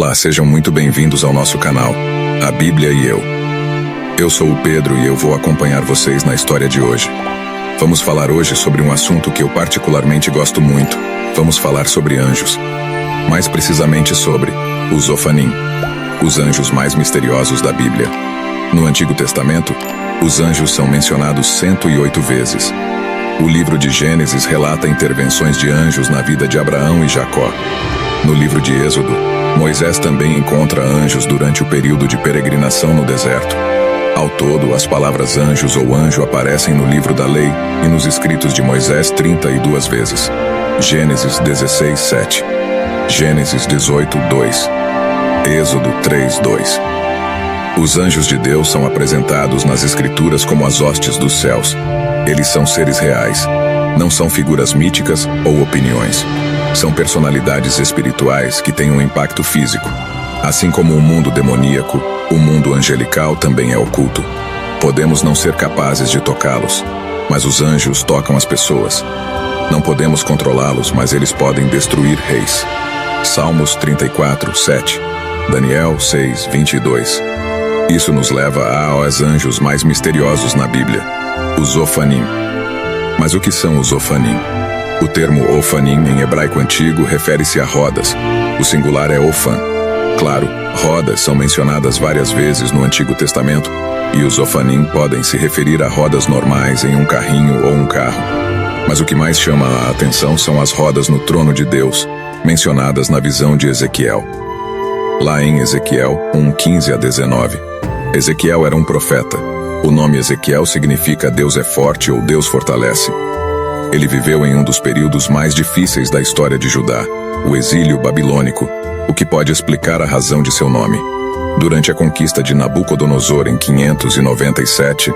Olá, sejam muito bem-vindos ao nosso canal, A Bíblia e Eu. Eu sou o Pedro e eu vou acompanhar vocês na história de hoje. Vamos falar hoje sobre um assunto que eu particularmente gosto muito. Vamos falar sobre anjos. Mais precisamente sobre os Ofanim, os anjos mais misteriosos da Bíblia. No Antigo Testamento, os anjos são mencionados 108 vezes. O livro de Gênesis relata intervenções de anjos na vida de Abraão e Jacó. No livro de Êxodo, Moisés também encontra anjos durante o período de peregrinação no deserto. Ao todo, as palavras anjos ou anjo aparecem no livro da lei e nos escritos de Moisés 32 vezes. Gênesis 16, 7. Gênesis 18, 2. Êxodo 3, 2. Os anjos de Deus são apresentados nas Escrituras como as hostes dos céus. Eles são seres reais. Não são figuras míticas ou opiniões. São personalidades espirituais que têm um impacto físico. Assim como o mundo demoníaco, o mundo angelical também é oculto. Podemos não ser capazes de tocá-los, mas os anjos tocam as pessoas. Não podemos controlá-los, mas eles podem destruir reis. Salmos 34, 7. Daniel 6, 22. Isso nos leva aos anjos mais misteriosos na Bíblia, os Ofanim. Mas o que são os Ofanim? O termo Ofanim em hebraico antigo refere-se a rodas. O singular é Ofan. Claro, rodas são mencionadas várias vezes no Antigo Testamento, e os Ofanim podem se referir a rodas normais em um carrinho ou um carro. Mas o que mais chama a atenção são as rodas no trono de Deus, mencionadas na visão de Ezequiel. Lá em Ezequiel 1:15 a 19. Ezequiel era um profeta. O nome Ezequiel significa Deus é forte ou Deus fortalece. Ele viveu em um dos períodos mais difíceis da história de Judá, o exílio babilônico, o que pode explicar a razão de seu nome. Durante a conquista de Nabucodonosor em 597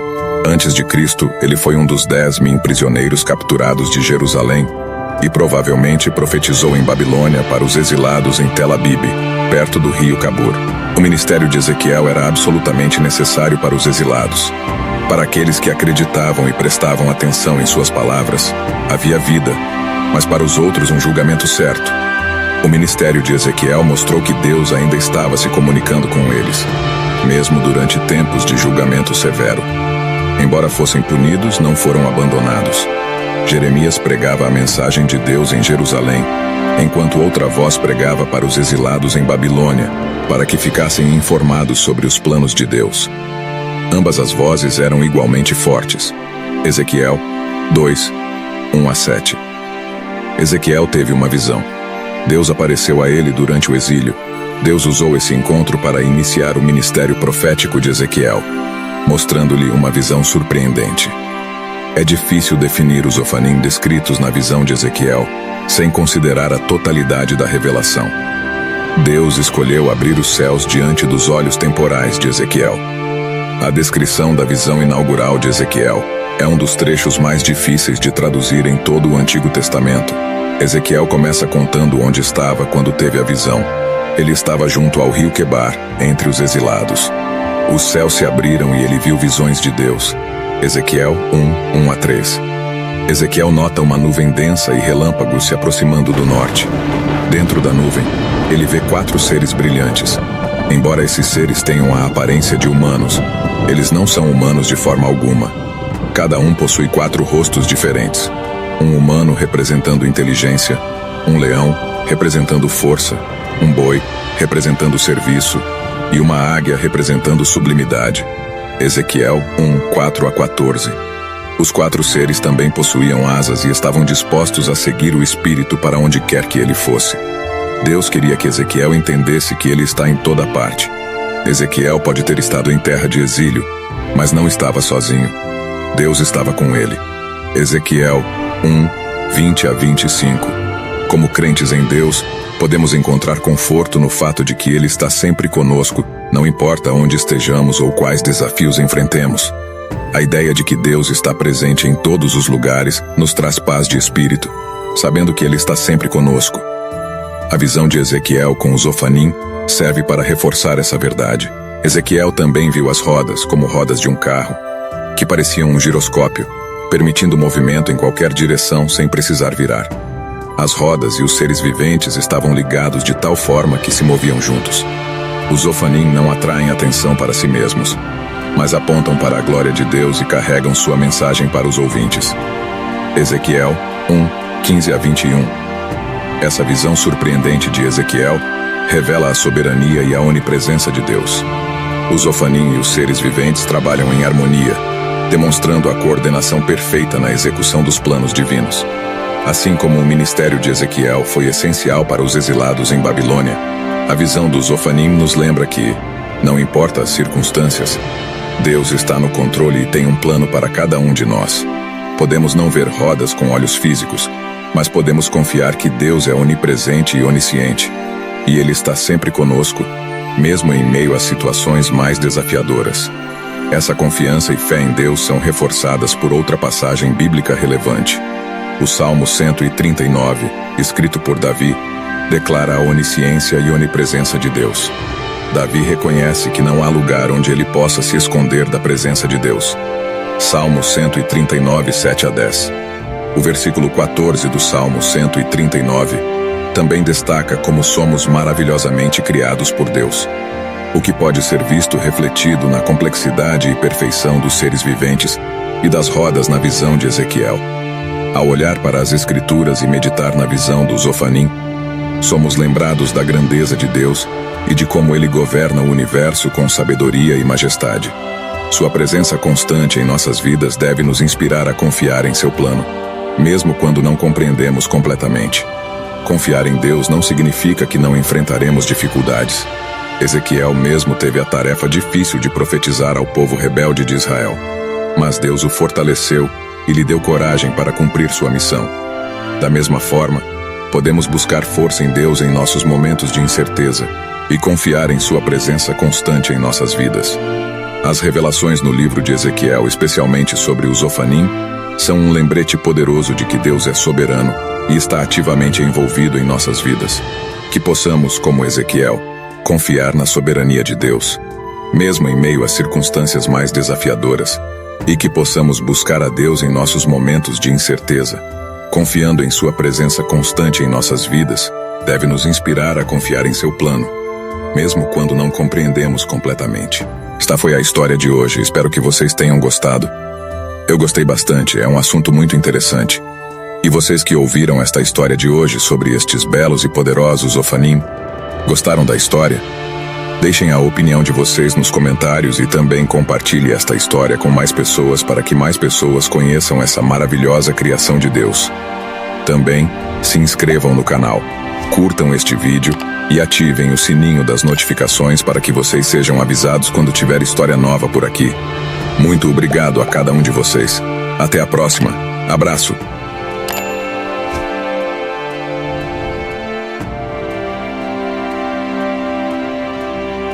a.C., ele foi um dos 10.000 prisioneiros capturados de Jerusalém e provavelmente profetizou em Babilônia para os exilados em Tel Abib, perto do rio Cabur. O ministério de Ezequiel era absolutamente necessário para os exilados. Para aqueles que acreditavam e prestavam atenção em suas palavras, havia vida, mas para os outros um julgamento certo. O ministério de Ezequiel mostrou que Deus ainda estava se comunicando com eles, mesmo durante tempos de julgamento severo. Embora fossem punidos, não foram abandonados. Jeremias pregava a mensagem de Deus em Jerusalém, enquanto outra voz pregava para os exilados em Babilônia, para que ficassem informados sobre os planos de Deus. Ambas as vozes eram igualmente fortes. Ezequiel 2, 1 a 7. Ezequiel teve uma visão. Deus apareceu a ele durante o exílio. Deus usou esse encontro para iniciar o ministério profético de Ezequiel, mostrando-lhe uma visão surpreendente. É difícil definir os Ofanim descritos na visão de Ezequiel, sem considerar a totalidade da revelação. Deus escolheu abrir os céus diante dos olhos temporais de Ezequiel. A descrição da visão inaugural de Ezequiel é um dos trechos mais difíceis de traduzir em todo o Antigo Testamento. Ezequiel começa contando onde estava quando teve a visão. Ele estava junto ao rio Quebar, entre os exilados. Os céus se abriram e ele viu visões de Deus. Ezequiel 1, 1 a 3. Ezequiel nota uma nuvem densa e relâmpagos se aproximando do norte. Dentro da nuvem, ele vê 4 seres brilhantes. Embora esses seres tenham a aparência de humanos, eles não são humanos de forma alguma. Cada um possui 4 rostos diferentes. Um humano representando inteligência, um leão representando força, um boi representando serviço e uma águia representando sublimidade. Ezequiel 1, 4 a 14. Os 4 seres também possuíam asas e estavam dispostos a seguir o Espírito para onde quer que ele fosse. Deus queria que Ezequiel entendesse que ele está em toda parte. Ezequiel pode ter estado em terra de exílio, mas não estava sozinho. Deus estava com ele. Ezequiel 1, 20 a 25. Como crentes em Deus, podemos encontrar conforto no fato de que Ele está sempre conosco, não importa onde estejamos ou quais desafios enfrentemos. A ideia de que Deus está presente em todos os lugares nos traz paz de espírito, sabendo que Ele está sempre conosco. A visão de Ezequiel com os Ofanim serve para reforçar essa verdade. Ezequiel também viu as rodas como rodas de um carro, que pareciam um giroscópio, permitindo movimento em qualquer direção sem precisar virar. As rodas e os seres viventes estavam ligados de tal forma que se moviam juntos. Os Ofanim não atraem atenção para si mesmos, mas apontam para a glória de Deus e carregam sua mensagem para os ouvintes. Ezequiel 1:15-21. Essa visão surpreendente de Ezequiel revela a soberania e a onipresença de Deus. Os Ofanim e os seres viventes trabalham em harmonia, demonstrando a coordenação perfeita na execução dos planos divinos. Assim como o ministério de Ezequiel foi essencial para os exilados em Babilônia, a visão dos Ofanim nos lembra que, não importa as circunstâncias, Deus está no controle e tem um plano para cada um de nós. Podemos não ver rodas com olhos físicos, mas podemos confiar que Deus é onipresente e onisciente, e Ele está sempre conosco, mesmo em meio às situações mais desafiadoras. Essa confiança e fé em Deus são reforçadas por outra passagem bíblica relevante. O Salmo 139, escrito por Davi, declara a onisciência e onipresença de Deus. Davi reconhece que não há lugar onde ele possa se esconder da presença de Deus. Salmo 139, 7-10. O versículo 14 do Salmo 139 também destaca como somos maravilhosamente criados por Deus, o que pode ser visto refletido na complexidade e perfeição dos seres viventes e das rodas na visão de Ezequiel. Ao olhar para as Escrituras e meditar na visão dos Ofanim, somos lembrados da grandeza de Deus e de como Ele governa o universo com sabedoria e majestade. Sua presença constante em nossas vidas deve nos inspirar a confiar em seu plano, mesmo quando não compreendemos completamente. Confiar em Deus não significa que não enfrentaremos dificuldades. Ezequiel mesmo teve a tarefa difícil de profetizar ao povo rebelde de Israel, mas Deus o fortaleceu e lhe deu coragem para cumprir sua missão. Da mesma forma, podemos buscar força em Deus em nossos momentos de incerteza e confiar em sua presença constante em nossas vidas. As revelações no livro de Ezequiel, especialmente sobre os Ofanim, são um lembrete poderoso de que Deus é soberano e está ativamente envolvido em nossas vidas. Que possamos, como Ezequiel, confiar na soberania de Deus, mesmo em meio às circunstâncias mais desafiadoras, e que possamos buscar a Deus em nossos momentos de incerteza, confiando em sua presença constante em nossas vidas, deve nos inspirar a confiar em seu plano, mesmo quando não compreendemos completamente. Esta foi a história de hoje, espero que vocês tenham gostado. Eu gostei bastante, é um assunto muito interessante. E vocês que ouviram esta história de hoje sobre estes belos e poderosos Ofanim, gostaram da história? Deixem a opinião de vocês nos comentários e também compartilhe esta história com mais pessoas para que mais pessoas conheçam essa maravilhosa criação de Deus. Também se inscrevam no canal, curtam este vídeo e ativem o sininho das notificações para que vocês sejam avisados quando tiver história nova por aqui. Muito obrigado a cada um de vocês. Até a próxima. Abraço.